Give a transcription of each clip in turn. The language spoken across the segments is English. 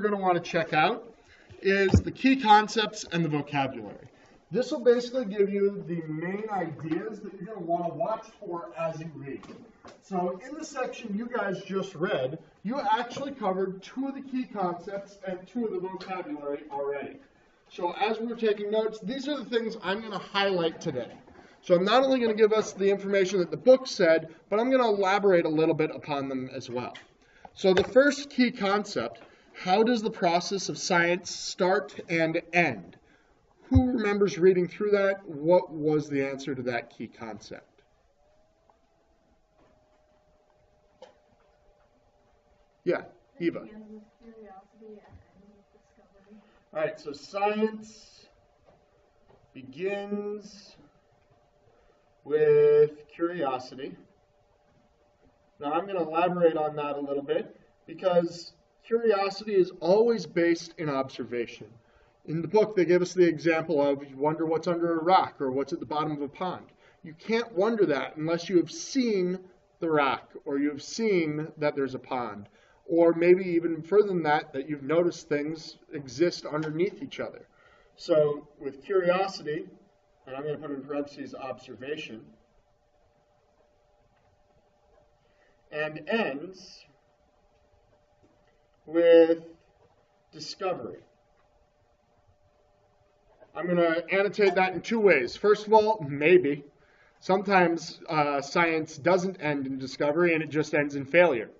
we're going to want to check out is the key concepts and the vocabulary. This will basically give you the main ideas that you're going to want to watch for as you read. So in the section you guys just read, you actually covered 2 of the key concepts and 2 of the vocabulary already. So as we're taking notes, these are the things I'm going to highlight today. So I'm not only going to give us the information that the book said, but I'm going to elaborate a little bit upon them as well. So the first key concept, how does the process of science start and end? Who remembers reading through that? What was the answer to that key concept? Yeah, Eva. All right, so science begins with curiosity. Now I'm going to elaborate on that a little bit because curiosity is always based in observation. In the book, they give us the example of you wonder what's under a rock or what's at the bottom of a pond. You can't wonder that unless you have seen the rock or you've seen that there's a pond. Or maybe even further than that, that you've noticed things exist underneath each other. So with curiosity, and I'm going to put in parentheses observation, and ends with discovery. I'm going to annotate that in 2 ways. First of all, maybe. Sometimes science doesn't end in discovery and it just ends in failure.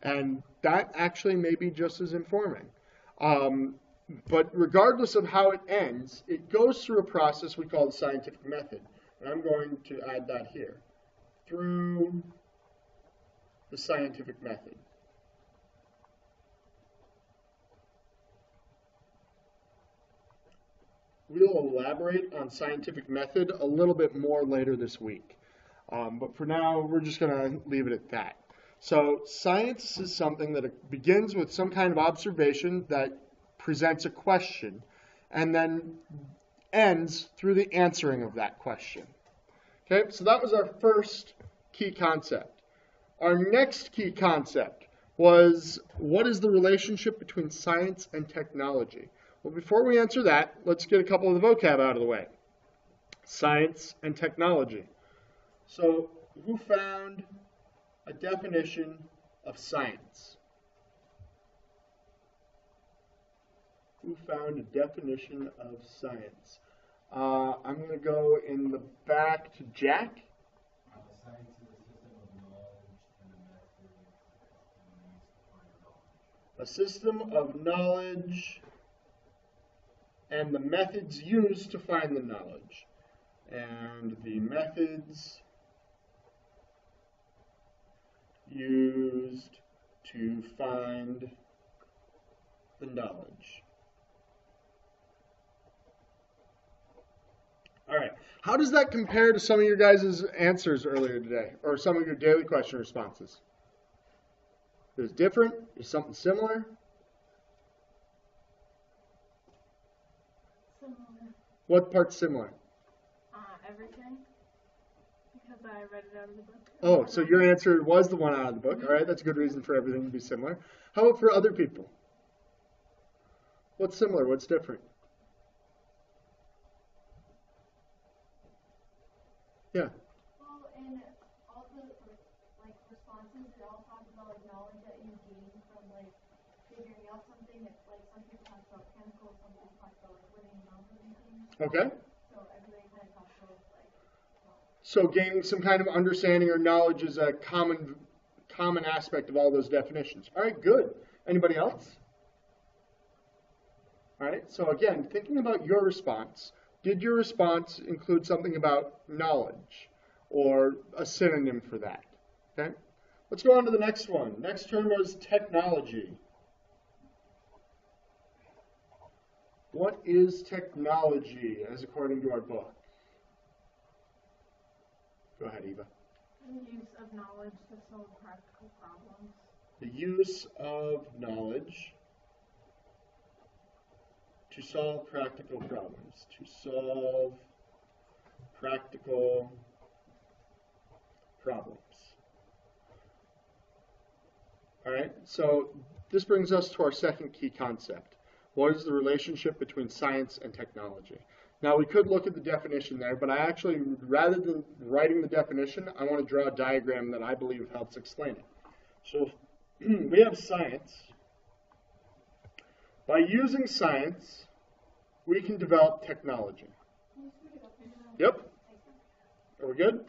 And that actually may be just as informing. But regardless of how it ends, it goes through a process we call the scientific method. And I'm going to add that here. Through the scientific method. We'll elaborate on scientific method a little bit more later this week. But for now, we're just going to leave it at that. So science is something that begins with some kind of observation that presents a question and then ends through the answering of that question. Okay, so that was our first key concept. Our next key concept was, what is the relationship between science and technology? Well, before we answer that, let's get a couple of the vocab out of the way. Science and technology. So, who found a definition of science? Who found a definition of science? I'm going to go in the back to Jack. Science is a system of knowledge and the methods used to find the knowledge. A system of knowledge and the methods used to find the knowledge. All right. How does that compare to some of your guys' answers earlier today, or some of your daily question responses? Is it different? Is something similar? Similar. What part's similar? Everything. Because I read it out of the book. Oh, so your answer was the one out of the book. All right, that's a good reason for everything to be similar. How about for other people? What's similar? What's different? Yeah. Well, in all the responses, it all talks about knowledge that you gain from figuring out something. It's some people talk about chemicals, some people talk about living numbers and things. Okay. So everybody kind of talks about So gaining some kind of understanding or knowledge is a common aspect of all those definitions. All right, good. Anybody else? All right, so again, thinking about your response, did your response include something about knowledge or a synonym for that? Okay, let's go on to the next one. Next term was technology. What is technology as according to our book? Go ahead, Eva. The use of knowledge to solve practical problems. The use of knowledge to solve practical problems. To solve practical problems. All right, so this brings us to our second key concept. What is the relationship between science and technology? Now, we could look at the definition there, but I actually, rather than writing the definition, I want to draw a diagram that I believe helps explain it. So we have science. By using science, we can develop technology. Yep. Are we good?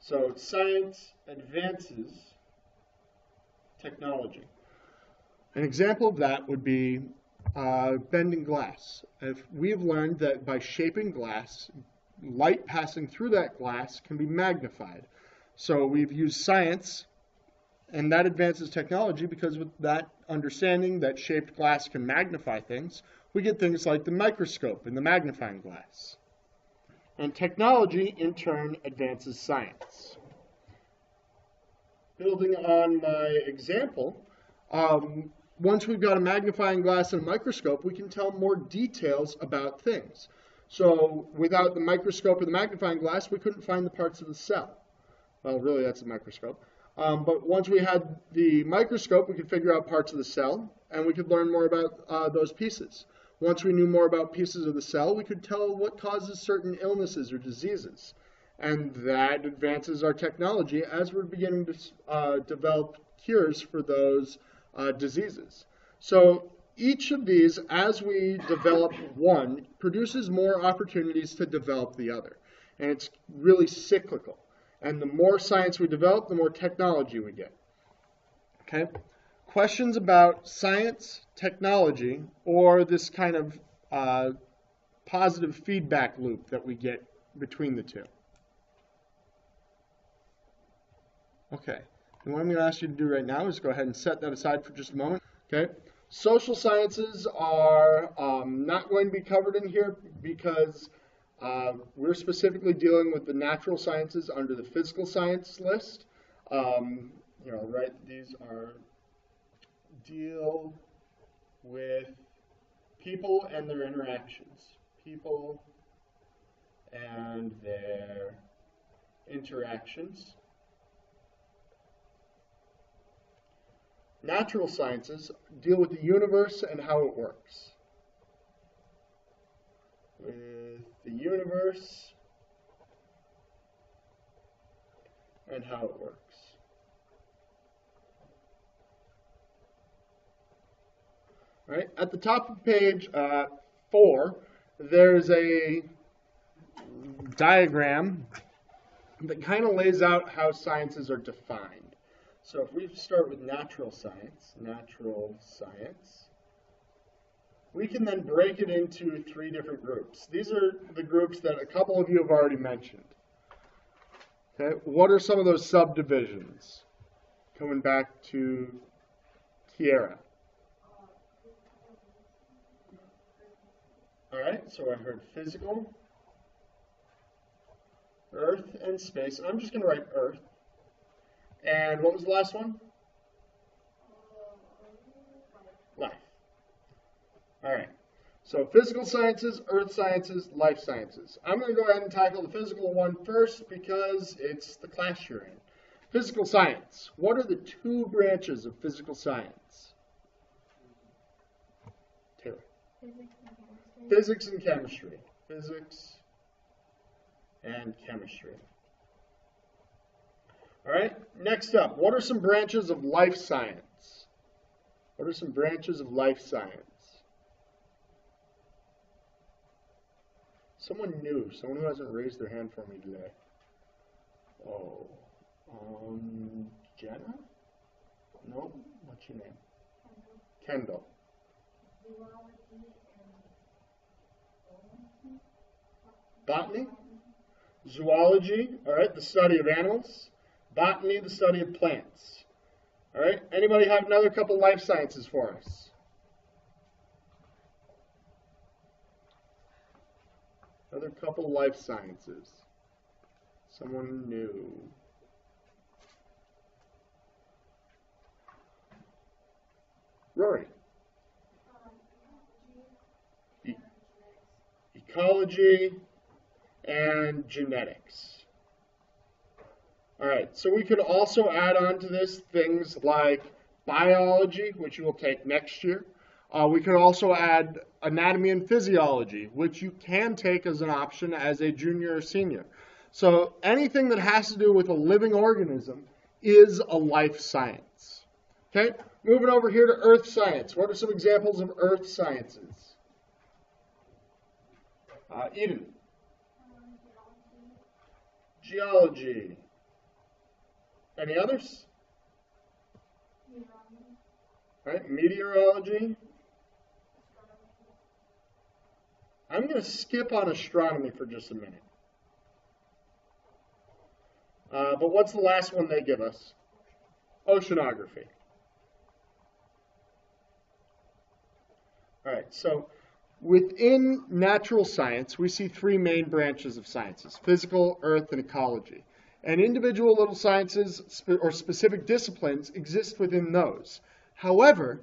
So science advances technology. An example of that would be bending glass. If we have learned that by shaping glass, light passing through that glass can be magnified. So we've used science, and that advances technology because with that understanding that shaped glass can magnify things, we get things like the microscope and the magnifying glass. And technology, in turn, advances science. Building on my example, once we've got a magnifying glass and a microscope, we can tell more details about things. So without the microscope or the magnifying glass, we couldn't find the parts of the cell. Well, really, that's a microscope. But once we had the microscope, we could figure out parts of the cell, and we could learn more about those pieces. Once we knew more about pieces of the cell, we could tell what causes certain illnesses or diseases. And that advances our technology as we're beginning to develop cures for those diseases. So each of these, as we develop one, produces more opportunities to develop the other. And it's really cyclical. And the more science we develop, the more technology we get. Okay? Questions about science, technology, or this kind of positive feedback loop that we get between the two? Okay. And what I'm going to ask you to do right now is go ahead and set that aside for just a moment. Okay? Social sciences are not going to be covered in here because we're specifically dealing with the natural sciences under the physical science list. Right? These are deal with people and their interactions. People and their interactions. Natural sciences deal with the universe and how it works. With the universe and how it works. All right, at the top of page 4, there's a diagram that kind of lays out how sciences are defined. So if we start with natural science, we can then break it into 3 different groups. These are the groups that a couple of you have already mentioned. Okay, what are some of those subdivisions? Coming back to Kiera. All right, so I heard physical, earth, and space. I'm just going to write earth. And what was the last one? Life. All right. So physical sciences, earth sciences, life sciences. I'm going to go ahead and tackle the physical one first because it's the class you're in. Physical science. What are the 2 branches of physical science? Taylor. Physics and chemistry. Physics and chemistry. All right, next up, what are some branches of life science? What are some branches of life science? Someone new, someone who hasn't raised their hand for me today. Oh, Jenna? No, what's your name? Kendall. Botany? Zoology, all right, the study of animals. Botany, the study of plants. All right, anybody have another couple life sciences for us? Another couple life sciences. Someone new. Rory. Ecology and genetics. All right, so we could also add on to this things like biology, which you will take next year. We could also add anatomy and physiology, which you can take as an option as a junior or senior. So anything that has to do with a living organism is a life science. Okay, moving over here to earth science. What are some examples of earth sciences? Eden. Geology. Any others? All right, meteorology. I'm going to skip on astronomy for just a minute. But what's the last one they give us? Oceanography. All right, so within natural science, we see three main branches of sciences: physical, earth, and ecology. And individual little sciences or specific disciplines exist within those. However,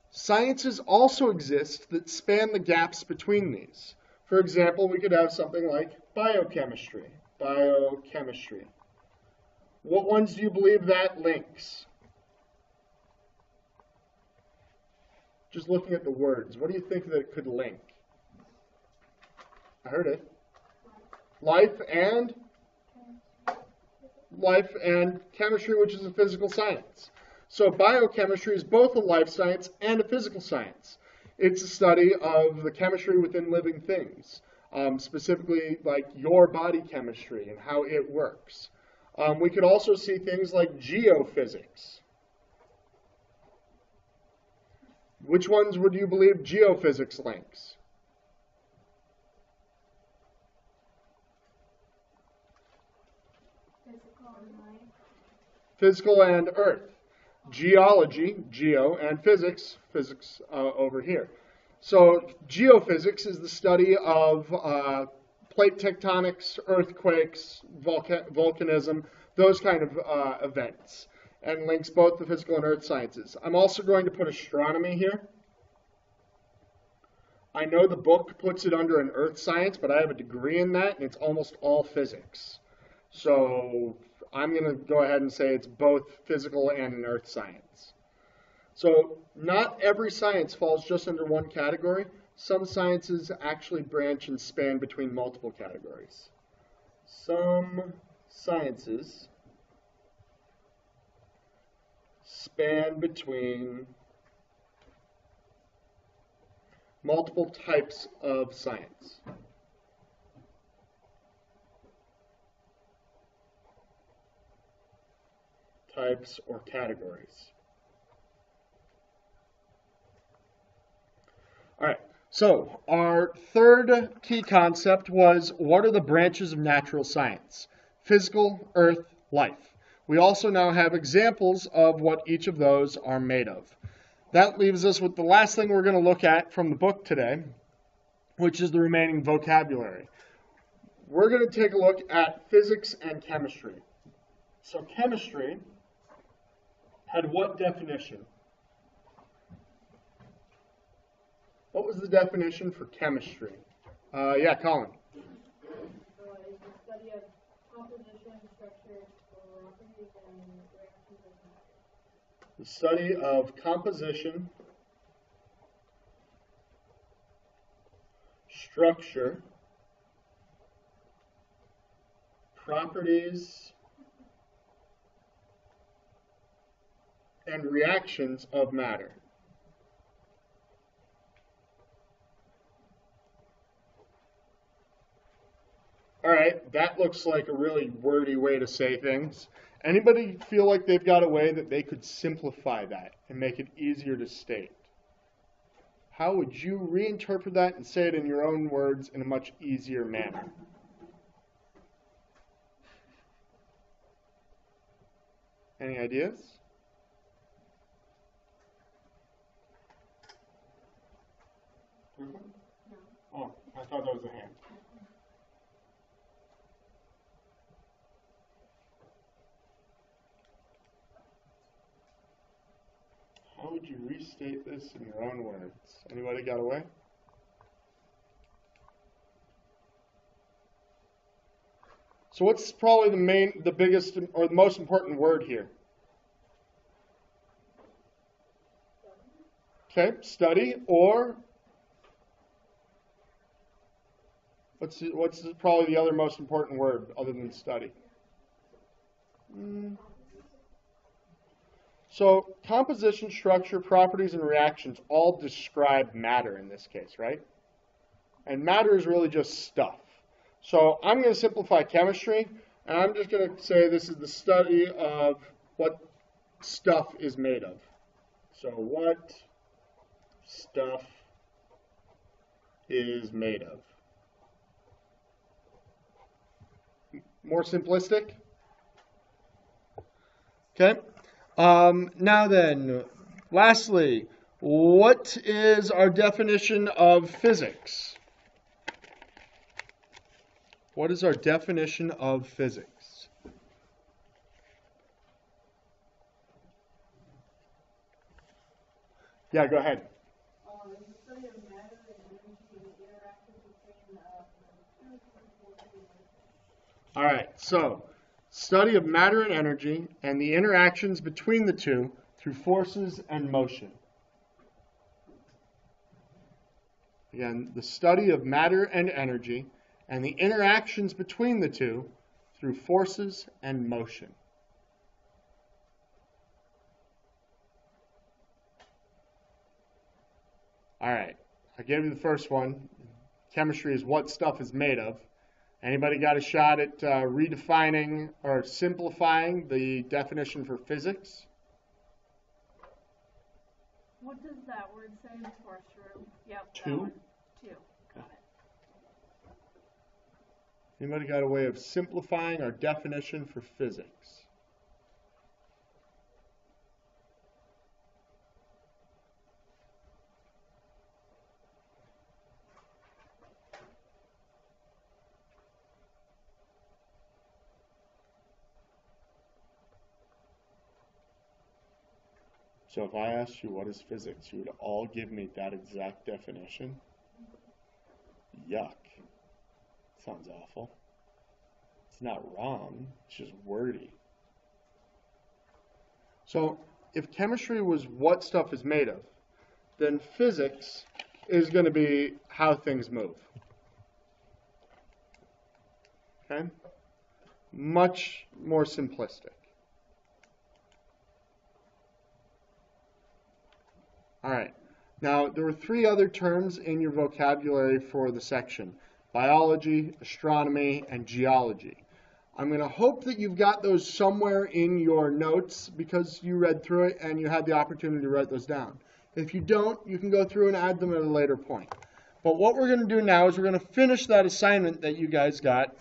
sciences also exist that span the gaps between these. For example, we could have something like biochemistry. Biochemistry. What ones do you believe that links? Just looking at the words, what do you think that it could link? I heard it. Life and chemistry, which is a physical science. So biochemistry is both a life science and a physical science. It's a study of the chemistry within living things, specifically like your body chemistry and how it works. We could also see things like geophysics. Which ones would you believe geophysics links? Physical and earth. Geology, geo, and physics over here. So geophysics is the study of plate tectonics, earthquakes, volcanism, those kind of events, and links both the physical and earth sciences. I'm also going to put astronomy here. I know the book puts it under an earth science, but I have a degree in that, and it's almost all physics. So I'm going to go ahead and say it's both physical and an earth science. So not every science falls just under one category. Some sciences actually branch and span between multiple categories. Some sciences span between multiple types of science. Types or categories. All right, so our third key concept was, what are the branches of natural science? Physical, earth, life. We also now have examples of what each of those are made of. That leaves us with the last thing we're going to look at from the book today, which is the remaining vocabulary. We're going to take a look at physics and chemistry. So chemistry had what definition? What was the definition for chemistry? Yeah, Colin. Is the study of composition, structure, properties, and reactions of matter. The study of composition, structure, properties, and reactions of matter. All right, that looks like a really wordy way to say things. Anybody feel like they've got a way that they could simplify that and make it easier to state? How would you reinterpret that and say it in your own words in a much easier manner? Any ideas? Oh, I thought that was a hand. How would you restate this in your own words? Anybody got away? So what's probably the biggest, or the most important word here? Okay, study, or what's probably the other most important word other than study? So composition, structure, properties, and reactions all describe matter in this case, right? And matter is really just stuff. So I'm going to simplify chemistry, and I'm just going to say this is the study of what stuff is made of. So what stuff is made of. More simplistic? Okay. Now then, lastly, what is our definition of physics? What is our definition of physics? Yeah, go ahead. The study of matter and energy and the interactions between the two. All right, so study of matter and energy and the interactions between the two through forces and motion. Again, the study of matter and energy and the interactions between the two through forces and motion. All right, I gave you the first one. Chemistry is what stuff is made of. Anybody got a shot at redefining or simplifying the definition for physics? What does that word say in the first room? Yep. that Two? one. Two. Got it. Anybody got a way of simplifying our definition for physics? So if I asked you what is physics, you would all give me that exact definition? Yuck. Sounds awful. It's not wrong, it's just wordy. So if chemistry was what stuff is made of, then physics is going to be how things move. Okay? Much more simplistic. All right. Now, there were three other terms in your vocabulary for the section: biology, astronomy, and geology. I'm going to hope that you've got those somewhere in your notes because you read through it and you had the opportunity to write those down. If you don't, you can go through and add them at a later point. But what we're going to do now is we're going to finish that assignment that you guys got